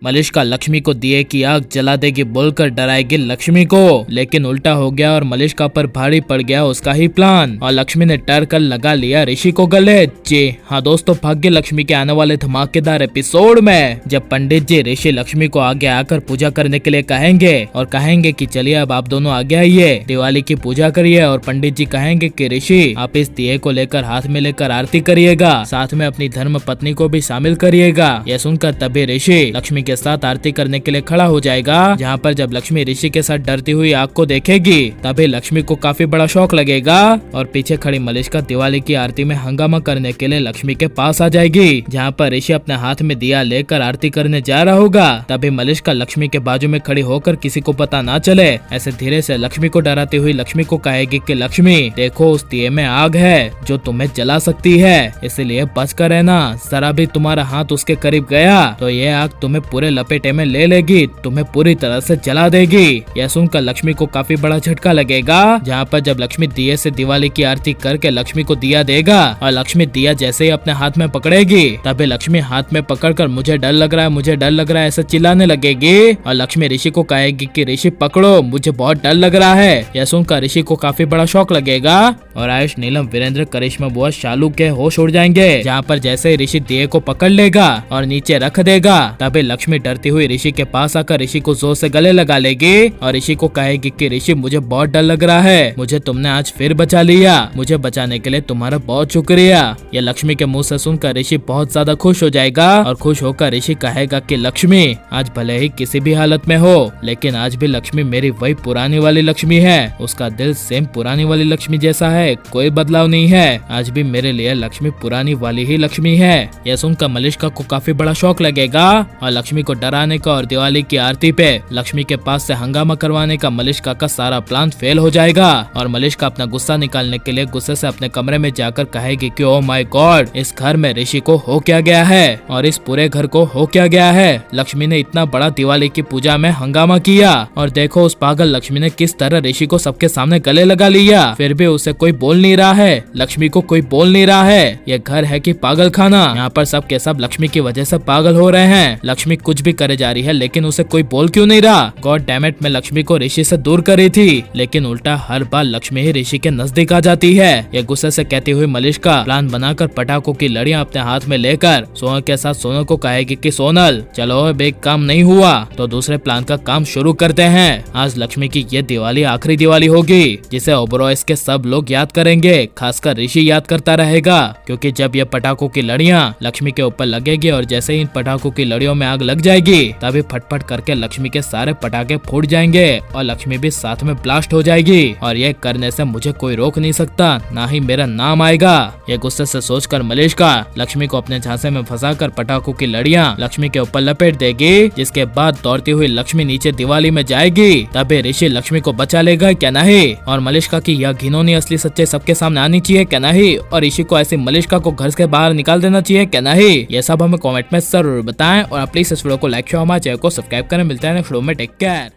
मलिष्का लक्ष्मी को दिए की आग जला देगी बोलकर डराएगी लक्ष्मी को, लेकिन उल्टा हो गया और मलिष्का पर भारी पड़ गया उसका ही प्लान और लक्ष्मी ने डर कर लगा लिया ऋषि को गले। जी हाँ दोस्तों, भाग्य लक्ष्मी के आने वाले धमाकेदार एपिसोड में जब पंडित जी ऋषि लक्ष्मी को आगे आकर पूजा करने के लिए कहेंगे और कहेंगे कि चलिए अब आप दोनों आगे आइए, दिवाली की पूजा करिए, और पंडित जी कहेंगे कि ऋषि आप इस दिए को लेकर हाथ में लेकर आरती करिएगा, साथ में अपनी धर्म पत्नी को भी शामिल करिएगा। यह सुनकर तभी ऋषि लक्ष्मी के साथ आरती करने के लिए खड़ा हो जाएगा। जहाँ पर जब लक्ष्मी ऋषि के साथ डरती हुई आग को देखेगी तभी लक्ष्मी को काफी बड़ा शौक लगेगा और पीछे खड़ी मलिष्का दिवाली की आरती में हंगामा करने के लिए लक्ष्मी के पास आ जाएगी। जहाँ पर ऋषि अपने हाथ में दिया लेकर आरती करने जा रहा होगा तभी मलिष्का लक्ष्मी के बाजू में खड़ी होकर किसी को पता ना चले ऐसे धीरे से लक्ष्मी को डराती हुई लक्ष्मी को कहेगी कि लक्ष्मी देखो उस दिए में आग है जो तुम्हें जला सकती है, इसलिए बच कर रहना, जरा भी तुम्हारा हाथ उसके करीब गया तो ये आग तुम्हें पूरे लपेटे में ले लेगी, तुम्हें पूरी तरह से जला देगी। यह सुनकर लक्ष्मी को काफी बड़ा झटका लगेगा। जहाँ पर जब लक्ष्मी दिए से दिवाली की आरती करके लक्ष्मी को दिया देगा और लक्ष्मी दिया जैसे ही अपने हाथ में पकड़ेगी तभी लक्ष्मी हाथ में पकड़कर मुझे डर लग रहा है, मुझे डर लग रहा है ऐसा चिल्लाने लगेगी और लक्ष्मी ऋषि को कहेगी कि ऋषि पकड़ो, मुझे बहुत डर लग रहा है। यह सुनकर ऋषि को काफी बड़ा शौक लगेगा और आयुष, नीलम, वीरेंद्र, करिश्मा बुआ, शालू के होश उड़ जाएंगे। जहाँ पर जैसे ही ऋषि दिए को पकड़ लेगा और नीचे रख देगा तभी लक्ष्मी डरती हुई ऋषि के पास आकर ऋषि को जोर से गले लगा लेगी और ऋषि को कहेगी कि ऋषि मुझे बहुत डर लग रहा है, मुझे तुमने आज फिर बचा लिया, मुझे बचाने के लिए तुम्हारा बहुत शुक्रिया। यह लक्ष्मी के मुंह से सुनकर ऋषि बहुत ज्यादा खुश हो जाएगा और खुश होकर ऋषि कहेगा कि लक्ष्मी आज भले ही किसी भी हालत में हो लेकिन आज भी लक्ष्मी मेरी वही पुरानी वाली लक्ष्मी है, उसका दिल सेम पुरानी वाली लक्ष्मी जैसा है, कोई बदलाव नहीं है, आज भी मेरे लिए लक्ष्मी पुरानी वाली ही लक्ष्मी है। यह सुनकर मलिष्का को काफी बड़ा शौक लगेगा और लक्ष्मी को डराने का और दिवाली की आरती पे लक्ष्मी के पास से हंगामा करवाने का मलिष्का का सारा प्लान फेल हो जाएगा और मलिष्का अपना गुस्सा निकालने के लिए गुस्से से अपने कमरे में जाकर कहेगी कि ओह माय गॉड, इस घर में ऋषि को हो क्या गया है और इस पूरे घर को हो क्या गया है। लक्ष्मी ने इतना बड़ा दिवाली की पूजा में हंगामा किया और देखो उस पागल लक्ष्मी ने किस तरह ऋषि को सबके सामने गले लगा लिया, फिर भी उसे कोई बोल नहीं रहा है, लक्ष्मी को कोई बोल नहीं रहा है। यह घर है कि पागल खाना, यहाँ पर सब के सब लक्ष्मी की वजह से पागल हो रहे हैं। लक्ष्मी कुछ भी करे जा रही है लेकिन उसे कोई बोल क्यों नहीं रहा। गॉड डैम इट, मैं लक्ष्मी को ऋषि से दूर करी थी लेकिन उल्टा हर बार लक्ष्मी ही ऋषि के नजदीक आ जाती है। यह गुस्से से कहती हुई मलिष्का प्लान बनाकर पटाखों की लड़ियां अपने हाथ में लेकर सोनल के साथ सोनल को कहेगी कि सोनल चलो अब एक काम नहीं हुआ तो दूसरे प्लान का काम शुरू करते हैं। आज लक्ष्मी की ये दिवाली आखिरी दिवाली होगी जिसे ओबरॉयस के सब लोग याद करेंगे, खासकर ऋषि याद करता रहेगा, क्योंकि जब ये पटाखों की लड़ियां लक्ष्मी के ऊपर लगेगी और जैसे ही इन पटाखों की लड़ियों में आग लग जाएगी तभी फटफट करके लक्ष्मी के सारे पटाखे फूट जाएंगे और लक्ष्मी भी साथ में ब्लास्ट हो जाएगी और ये करने से मुझे कोई रोक नहीं सकता, ना ही मेरा नाम आएगा। ये गुस्से से सोचकर मलिष्का लक्ष्मी को अपने झांसे में फंसाकर पटाखों की लड़ियां लक्ष्मी के ऊपर लपेट देगी, जिसके बाद दौड़ती हुई लक्ष्मी नीचे दिवाली में जाएगी तभी ऋषि लक्ष्मी को बचा लेगा क्या नहीं, और मलिष्का की यह घिनौनी असली सच्चाई सबके सामने आनी चाहिए क्या नहीं, और ऋषि को ऐसी मलिष्का को घर के बाहर निकाल देना चाहिए क्या नहीं। ये सब हमें कमेंट में जरूर बताएं और प्लीज इस वीडियो को लाइक शेयर हमारे चैनल को सब्सक्राइब करें। मिलते हैं नेक्स्ट वीडियो में, टेक केयर।